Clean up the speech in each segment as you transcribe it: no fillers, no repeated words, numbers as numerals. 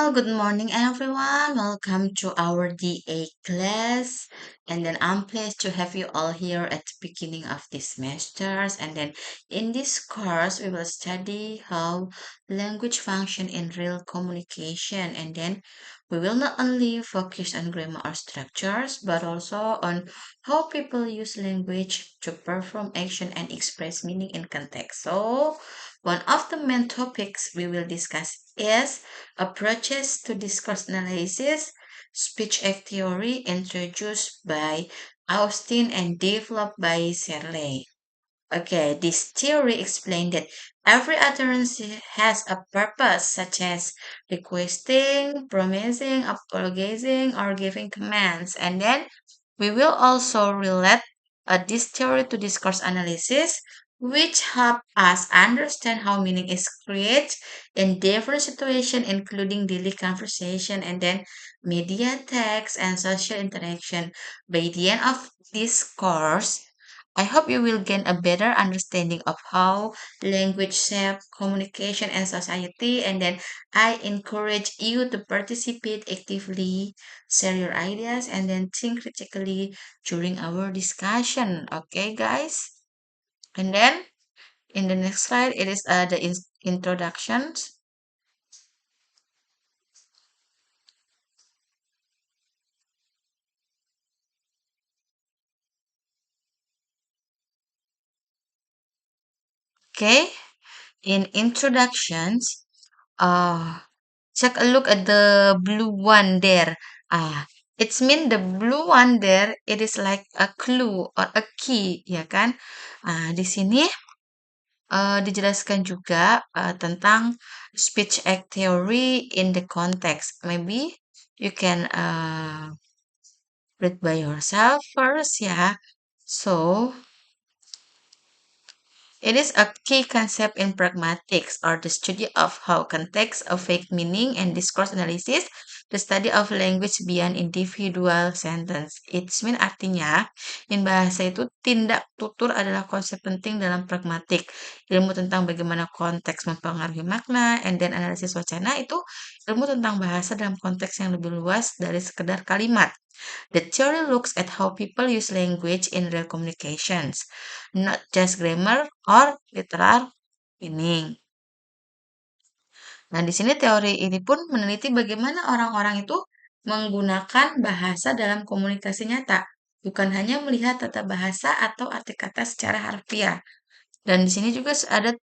Good morning, everyone. Welcome to our DA class. And then I'm pleased to have you all here at the beginning of this semesters. And then in this course, we will study how language function in real communication. And then we will not only focus on grammar or structures, but also on how people use language to perform action and express meaning in context. So, one of the main topics we will discuss is approaches to discourse analysis, speech act theory introduced by Austin and developed by Serley. Okay, this theory explained that every utterance has a purpose, such as requesting, promising, apologizing, or giving commands. And then we will also relate this theory to discourse analysis, which help us understand how meaning is created in different situations, including daily conversation and then media text and social interaction. By the end of this course, I hope you will gain a better understanding of how language shapes communication and society. And then I encourage you to participate actively, share your ideas, and then think critically during our discussion. Okay, guys? And then in the next slide, it is the introductions. Okay, in introductions, uh, take a look at the blue one there. It's mean the blue one there, it is like a clue or a key, ya kan? Di sini dijelaskan juga tentang speech act theory in the context. Maybe you can read by yourself first, ya. So, it is a key concept in pragmatics, or the study of how context affect meaning, and discourse analysis, the study of language beyond individual sentence. It's mean artinya, in bahasa itu tindak tutur adalah konsep penting dalam pragmatik. Ilmu tentang bagaimana konteks mempengaruhi makna, and then analisis wacana itu ilmu tentang bahasa dalam konteks yang lebih luas dari sekedar kalimat. The theory looks at how people use language in real communications, not just grammar or literal meaning. Nah, di sini teori ini pun meneliti bagaimana orang-orang itu menggunakan bahasa dalam komunikasi nyata, bukan hanya melihat tata bahasa atau arti kata secara harfiah. Dan di sini juga ada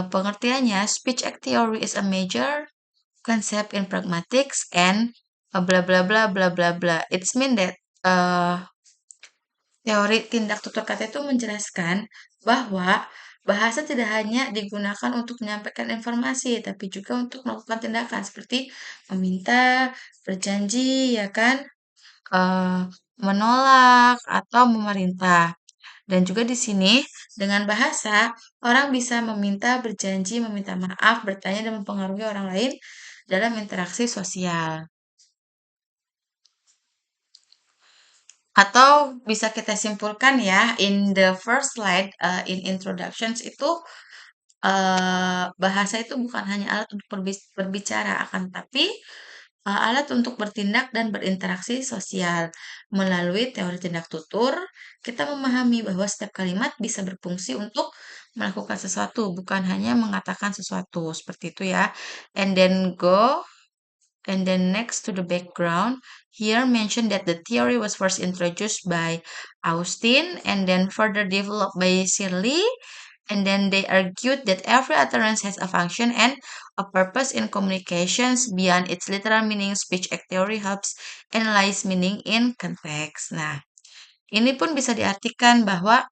pengertiannya, speech act theory is a major concept in pragmatics and bla bla bla bla bla bla. It's mean that teori tindak tutur kata itu menjelaskan bahwa bahasa tidak hanya digunakan untuk menyampaikan informasi, tapi juga untuk melakukan tindakan seperti meminta, berjanji, ya kan, eee, menolak atau memerintah. Dan juga di sini dengan bahasa orang bisa meminta, berjanji, meminta maaf, bertanya, dan mempengaruhi orang lain dalam interaksi sosial. Atau bisa kita simpulkan ya, in the first slide, in introductions itu, bahasa itu bukan hanya alat untuk berbicara, akan tapi alat untuk bertindak dan berinteraksi sosial. Melalui teori tindak tutur, kita memahami bahwa setiap kalimat bisa berfungsi untuk melakukan sesuatu, bukan hanya mengatakan sesuatu, seperti itu ya. And then go and then next to the background, here mentioned that the theory was first introduced by Austin and then further developed by Shirley. And then they argued that every utterance has a function and a purpose in communications beyond its literal meaning. Speech act theory helps analyze meaning in context. Nah, ini pun bisa diartikan bahwa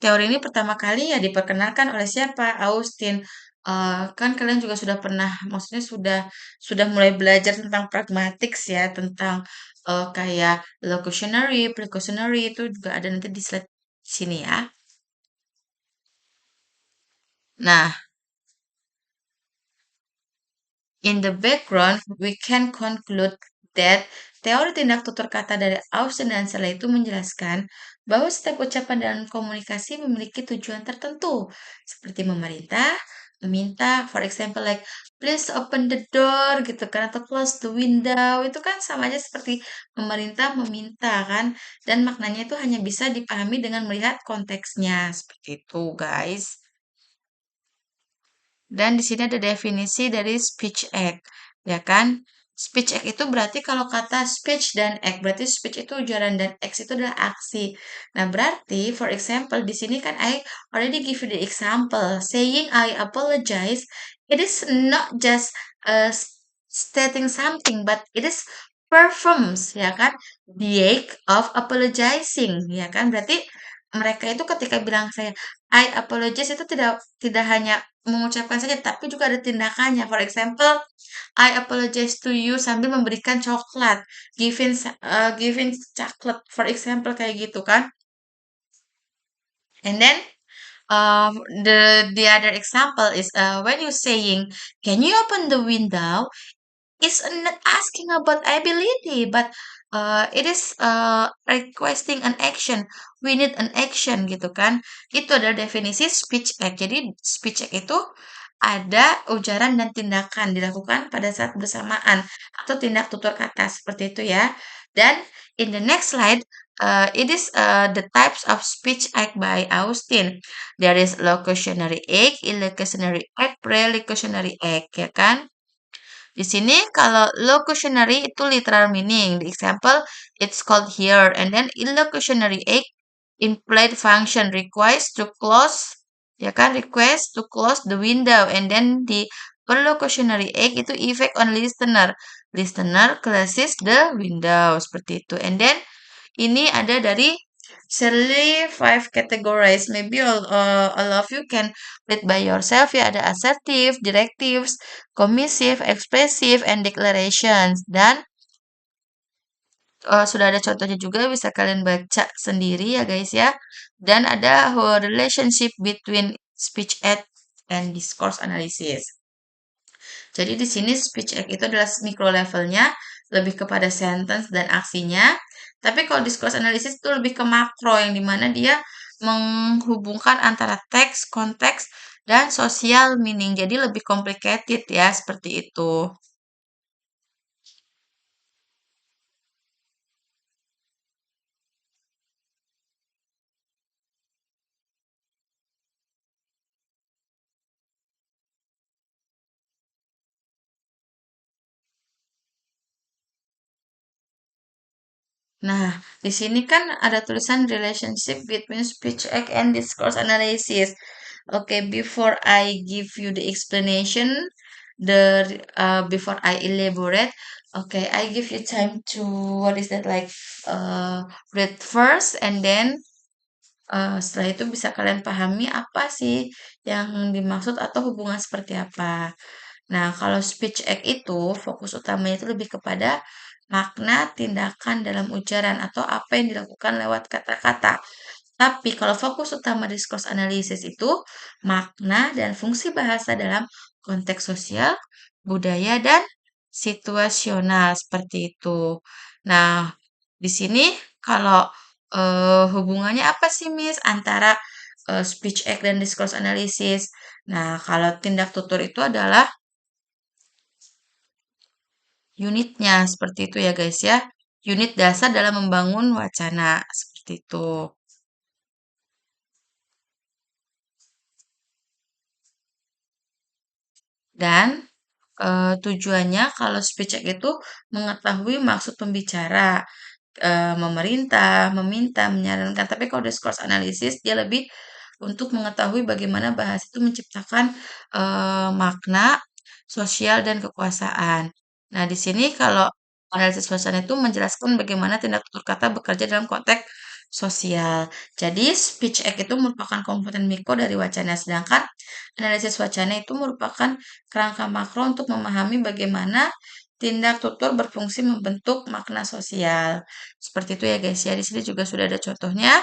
teori ini pertama kali ya diperkenalkan oleh siapa? Austin. Kan kalian juga sudah pernah, maksudnya sudah mulai belajar tentang pragmatics ya, tentang kayak locutionary, precautionary itu juga ada nanti di slide sini ya. Nah, in the background, we can conclude that teori tindak tutur kata dari Austin dan Searle itu menjelaskan bahwa setiap ucapan dalam komunikasi memiliki tujuan tertentu, seperti memerintah, meminta, for example like please open the door gitu kan atau close the window itu kan sama aja seperti pemerintah meminta kan dan maknanya itu hanya bisa dipahami dengan melihat konteksnya seperti itu guys. Dan di sini ada definisi dari speech act, ya kan? Speech act itu berarti kalau kata speech dan act, berarti speech itu ujaran dan act itu adalah aksi. Nah, berarti for example di sini kan I already give you the example saying I apologize. It is not just stating something, but it is performs, ya kan? The act of apologizing, ya kan? Berarti mereka itu ketika bilang saya I apologize itu tidak tidak hanya mengucapkan saja, tapi juga ada tindakannya. For example, I apologize to you sambil memberikan coklat, giving chocolate, for example kayak gitu kan. And then the other example is when you saying, can you open the window? It's not asking about ability, but it is requesting an action. We need an action gitu kan. Itu adalah definisi speech act. Jadi speech act itu ada ujaran dan tindakan dilakukan pada saat bersamaan atau tindak tutur kata seperti itu ya. Dan in the next slide, it is the types of speech act by Austin. There is locutionary act, illocutionary act, prelocutionary act, ya kan? Di sini kalau locutionary itu literal meaning. The example, it's called here. And then illocutionary act, implied function requires to close, ya kan, request to close the window. And then di perlocutionary act itu effect on listener. Listener closes the window. Seperti itu. And then ini ada dari Shirley five categories. Maybe all of you can read by yourself ya. Ada assertive, directives, commissive, expressive, and declarations. Dan sudah ada contohnya juga bisa kalian baca sendiri ya guys ya. Dan ada relationship between speech act and discourse analysis. Jadi di sini speech act itu adalah mikro levelnya, lebih kepada sentence dan aksinya. Tapi kalau discourse analysis itu lebih ke makro, yang dimana dia menghubungkan antara teks, konteks, dan social meaning. Jadi lebih complicated ya, seperti itu. Nah, di sini kan ada tulisan relationship between speech act and discourse analysis. Okay, before I give you the explanation, before I elaborate, okay, I give you time to what is that like read first and then setelah itu bisa kalian pahami apa sih yang dimaksud atau hubungan seperti apa. Nah, kalau speech act itu fokus utamanya itu lebih kepada makna tindakan dalam ujaran atau apa yang dilakukan lewat kata-kata. Tapi kalau fokus utama discourse analysis itu makna dan fungsi bahasa dalam konteks sosial, budaya, dan situasional seperti itu. Nah, di sini kalau hubungannya apa sih Miss antara speech act dan discourse analysis? Nah, kalau tindak tutur itu adalah unitnya seperti itu ya guys ya. Unit dasar dalam membangun wacana seperti itu. Dan tujuannya kalau speech act itu mengetahui maksud pembicara, memerintah, meminta, menyarankan. Tapi kalau discourse analysis dia lebih untuk mengetahui bagaimana bahasa itu menciptakan makna sosial dan kekuasaan. Nah, di sini kalau analisis wacana itu menjelaskan bagaimana tindak tutur kata bekerja dalam konteks sosial. Jadi, speech act itu merupakan komponen mikro dari wacana, sedangkan analisis wacana itu merupakan kerangka makro untuk memahami bagaimana tindak tutur berfungsi membentuk makna sosial. Seperti itu ya guys ya. Di sini juga sudah ada contohnya.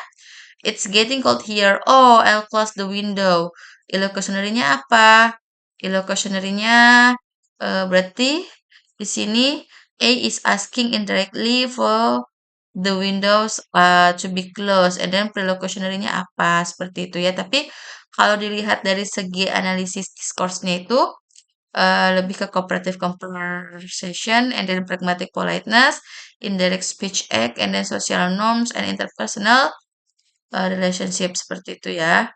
It's getting cold here. Oh, I'll close the window. Illocutionary-nya apa? Illocutionary-nya berarti di sini A is asking indirectly for the windows to be closed. And then prelocutionary-nya apa? Seperti itu ya. Tapi kalau dilihat dari segi analisis discourse-nya itu lebih ke cooperative conversation and then pragmatic politeness, indirect speech act, and then social norms and interpersonal relationship seperti itu ya.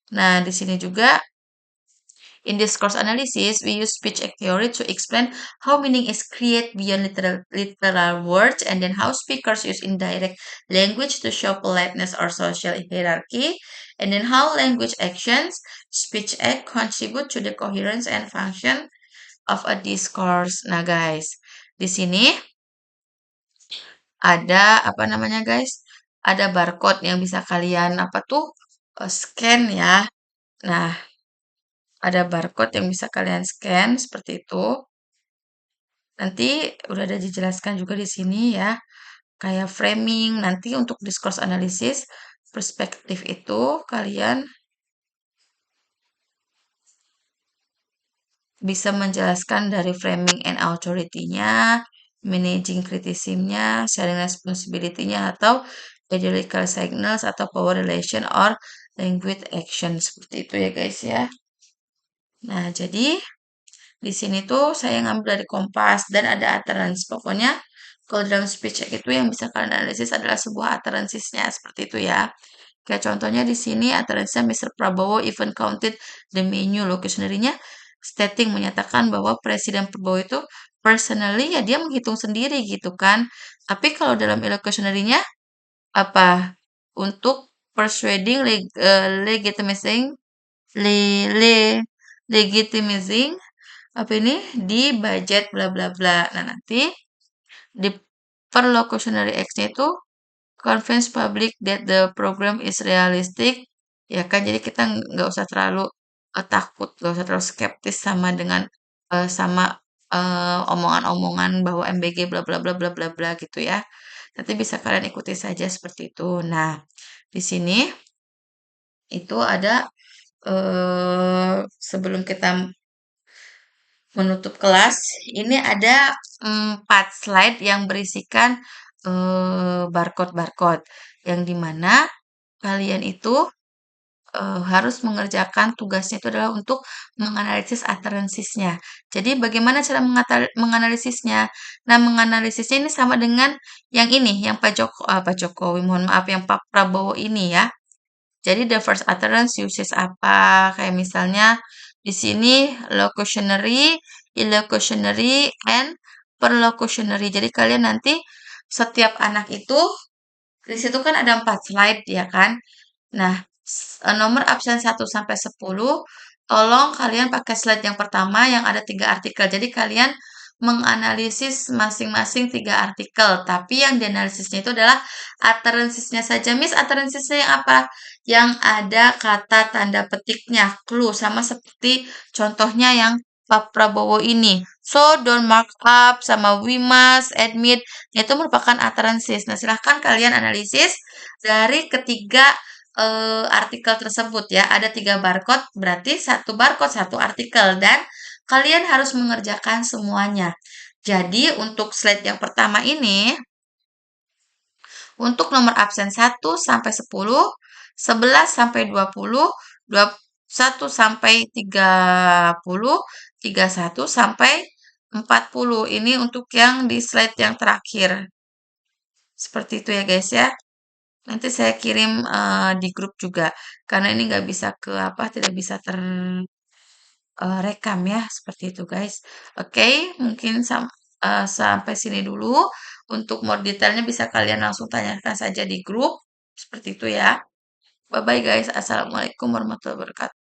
Nah, di sini juga in discourse analysis, we use speech act theory to explain how meaning is created beyond literal words and then how speakers use indirect language to show politeness or social hierarchy, and then how language actions, speech act contribute to the coherence and function of a discourse. Nah, guys, di sini ada apa namanya, guys? Ada barcode yang bisa kalian apa tuh scan ya. Nah, ada barcode yang bisa kalian scan seperti itu. Nanti udah ada dijelaskan juga di sini ya, kayak framing. Nanti untuk discourse analysis, perspektif itu kalian bisa menjelaskan dari framing and authority-nya, managing criticism-nya, sharing responsibility-nya, atau ideological signals atau power relation or language action. Seperti itu ya guys ya. Nah, jadi di sini tuh saya ngambil dari Kompas dan ada utterance. Pokoknya kalau dalam speech act itu yang bisa kalian analisis adalah sebuah utterances-nya seperti itu ya. Kayak contohnya di sini utterance-nya Mr. Prabowo even counted the menu locutionary-nya stating menyatakan bahwa Presiden Prabowo itu personally ya dia menghitung sendiri gitu kan. Tapi kalau dalam illocutionary-nya apa? Untuk persuading legitimizing le, le, legitimizing apa ini di budget bla bla bla. Nah, nanti di perlocutionary X-nya itu convince public that the program is realistic. Ya kan, jadi kita nggak usah terlalu takut, nggak usah terlalu skeptis sama dengan sama omongan-omongan bahwa MBG bla bla bla bla bla bla gitu ya. Nanti bisa kalian ikuti saja seperti itu. Nah, di sini itu ada sebelum kita menutup kelas, ini ada 4 slide yang berisikan barcode-barcode, yang dimana kalian itu harus mengerjakan tugasnya itu adalah untuk menganalisis utterances-nya. Jadi bagaimana cara menganalisisnya? Nah, menganalisisnya ini sama dengan yang ini, yang Pak Jokowi, mohon maaf, yang Pak Prabowo ini ya. Jadi the first utterance uses apa? Kayak misalnya di sini locutionary, illocutionary, and perlocutionary. Jadi kalian nanti setiap anak itu di situ kan ada 4 slide ya kan? Nah, nomor absen 1 sampai 10, tolong kalian pakai slide yang pertama yang ada 3 artikel. Jadi kalian menganalisis masing-masing 3 artikel, tapi yang dianalisisnya itu adalah utterances-nya saja. Miss, utterances-nya yang apa? Yang ada kata tanda petiknya, clue, sama seperti contohnya yang Pak Prabowo ini. So, don't mark up, sama we must, admit, itu merupakan utterances. Nah, silahkan kalian analisis dari ketiga artikel tersebut ya. Ada 3 barcode, berarti 1 barcode, 1 artikel. Dan kalian harus mengerjakan semuanya. Jadi untuk slide yang pertama ini, untuk nomor absen 1 sampai 10, 11 sampai 20, 21 sampai 30, 31 sampai 40. Ini untuk yang di slide yang terakhir. Seperti itu ya guys ya. Nanti saya kirim di grup juga. Karena ini nggak bisa ke apa, tidak bisa rekam ya, seperti itu guys. Oke, mungkin sampai sini dulu. Untuk more detailnya bisa kalian langsung tanyakan saja di grup. Seperti itu ya. Bye-bye guys. Assalamualaikum warahmatullahi wabarakatuh.